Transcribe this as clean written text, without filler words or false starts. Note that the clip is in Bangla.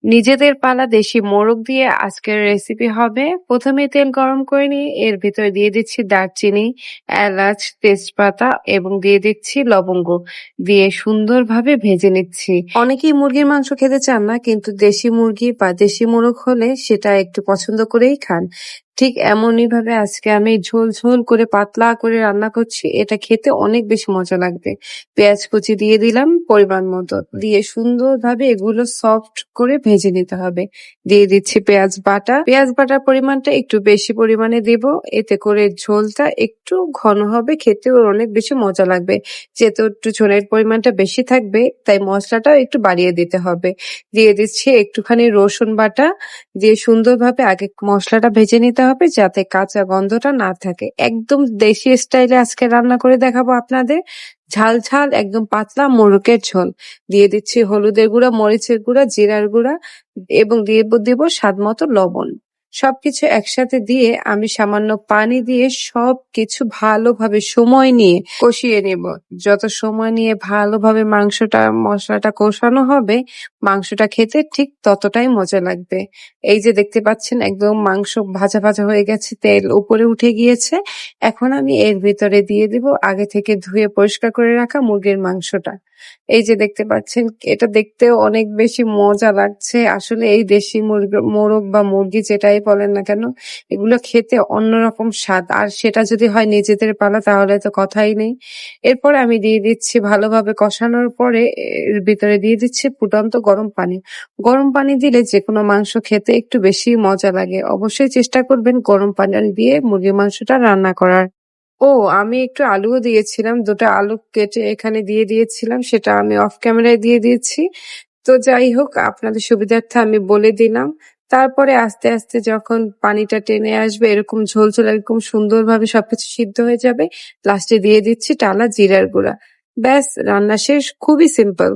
নিজেদের পালা দেশি মোরগ দিয়ে আজকের রেসিপি হবে। প্রথমে তেল গরম করে নিয়ে এর ভিতরে দিয়ে দিচ্ছি দারচিনি, এলাচ, তেজপাতা এবং দিয়ে দিচ্ছি লবঙ্গ দিয়ে সুন্দরভাবে ভেজে নিচ্ছি। অনেকেই মুরগির মাংস খেতে চান না, কিন্তু দেশি মুরগি বা দেশি মোরগ হলে সেটা একটু পছন্দ করেই খান। ঠিক এমনই ভাবে আজকে আমি ঝোল ঝোল করে পাতলা করে রান্না করছি। এটা খেতে অনেক বেশি মজা লাগবে। পেঁয়াজ কুচি দিয়ে দিলাম পরিমাণ মতো, দিয়ে সুন্দরভাবে এগুলো সফট করে ভেজে নিতে হবে। দিয়ে দিচ্ছি পেঁয়াজ বাটা। পেঁয়াজ বাটার পরিমাণটা একটু বেশি পরিমাণে দেব, এতে করে ঝোলটা একটু ঘন হবে, খেতেও অনেক বেশি মজা লাগবে। যেহেতু একটু ঝোলের পরিমাণটা বেশি থাকবে, তাই মশলাটাও একটু বাড়িয়ে দিতে হবে। দিয়ে দিচ্ছি একটুখানি রসুন বাটা, দিয়ে সুন্দরভাবে আগে মশলাটা ভেজে নিতে হবে যাতে কাঁচা গন্ধটা না থাকে। একদম দেশি স্টাইলে আজকে রান্না করে দেখাবো আপনাদের। ঝাল ঝাল একদম পাতলা মোরগের ঝোল। দিয়ে দিচ্ছি হলুদের গুঁড়া, মরিচের গুঁড়া, জিরার গুঁড়া এবং দিয়ে দিব স্বাদ মতো লবণ। সবকিছু একসাথে দিয়ে আমি সামান্য পানি দিয়ে সবকিছু ভালোভাবে সময় নিয়ে কষিয়ে নেব। যত সময় নিয়ে ভালোভাবে মশলাটা কষানো হবে, মাংসটা খেতে ঠিক ততটাই মজা লাগবে। এই যে দেখতে পাচ্ছেন একদম মাংস ভাজা ভাজা হয়ে গেছে, তেল উপরে উঠে গিয়েছে। এখন আমি এর ভিতরে দিয়ে দিব আগে থেকে ধুয়ে পরিষ্কার করে রাখা মুরগির মাংসটা। এই যে দেখতে পাচ্ছেন, এটা দেখতেও অনেক বেশি মজা লাগছে। আসলে এই দেশি মোরগ বা মুরগি যেটাই বলেন না কেন, এগুলো খেতে অন্যরকম স্বাদ। আর সেটা যদি হয় নিজেদের পালা তাহলে তো কথাই নেই। এরপরে আমি দিয়ে দিচ্ছি ভালোভাবে কষানোর পরে এর ভিতরে দিয়ে দিচ্ছি ফুটন্ত গরম পানি। গরম পানি দিলে যেকোনো মাংস খেতে একটু বেশি মজা লাগে। অবশ্যই চেষ্টা করবেন গরম পানি দিয়ে মুরগির মাংসটা রান্না করার। ও, আমি একটু আলুও দিয়েছিলাম। ২ টা আলু কেটে এখানে দিয়ে দিয়েছিলাম। সেটা আমি অফ ক্যামেরায় দিয়ে দিয়েছি। তো যাই হোক, আপনাদের সুবিধার্থে আমি বলে দিলাম। তারপরে আস্তে আস্তে যখন পানিটা টেনে আসবে, এরকম ঝোল ঝোল এরকম সুন্দরভাবে সবকিছু সিদ্ধ হয়ে যাবে, লাস্টে দিয়ে দিচ্ছি টালা জিরার গুঁড়া। ব্যাস, রান্না শেষ। খুবই সিম্পল।